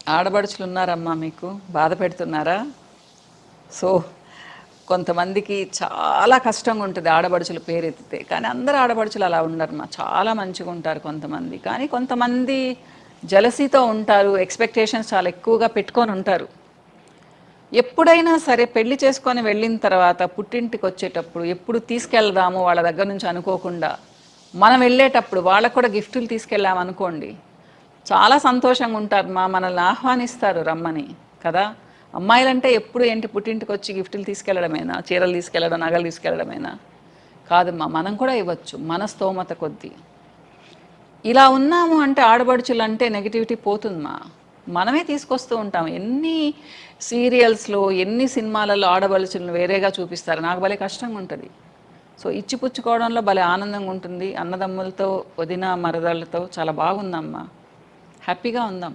ఆడబడుచులు ఉన్నారమ్మా మీకు? బాధ పెడుతున్నారా? సో కొంతమందికి చాలా కష్టంగా ఉంటుంది ఆడబడుచుల పేరెత్తితే. కానీ అందరు ఆడబడుచులు అలా ఉండరమ్మా. చాలా మంచిగా ఉంటారు కొంతమంది. కానీ కొంతమంది జలసీతో ఉంటారు. ఎక్స్పెక్టేషన్స్ చాలా ఎక్కువగా పెట్టుకొని ఉంటారు. ఎప్పుడైనా సరే పెళ్లి చేసుకొని వెళ్ళిన తర్వాత పుట్టింటికి వచ్చేటప్పుడు ఎప్పుడు తీసుకెళ్దాము వాళ్ళ దగ్గర నుంచి అనుకోకుండా మనం వెళ్ళేటప్పుడు వాళ్ళకు కూడా గిఫ్టులు తీసుకెళ్ళామనుకోండి, చాలా సంతోషంగా ఉంటారు. మనల్ని ఆహ్వానిస్తారు రమ్మని కదా. అమ్మాయిలంటే ఎప్పుడు ఏంటి పుట్టింటికి వచ్చి గిఫ్టులు తీసుకెళ్ళడమేనా, చీరలు తీసుకెళ్ళడం, నగలు తీసుకెళ్ళడమేనా? కాదమ్మా, మనం కూడా ఇవ్వచ్చు మన స్తోమత కొద్దీ. ఇలా ఉన్నాము అంటే ఆడబడుచులు అంటే నెగిటివిటీ పోతుందమ్మా. మనమే తీసుకొస్తూ ఉంటాం. ఎన్ని సీరియల్స్లో ఎన్ని సినిమాలలో ఆడబడుచులను వేరేగా చూపిస్తారు. నాకు భలే కష్టంగా ఉంటుంది. సో ఇచ్చిపుచ్చుకోవడంలో భలే ఆనందంగా ఉంటుంది. అన్నదమ్ములతో, వదిన, మరదళ్ళతో చాలా బాగుందమ్మా. హ్యాపీగా ఉందాం.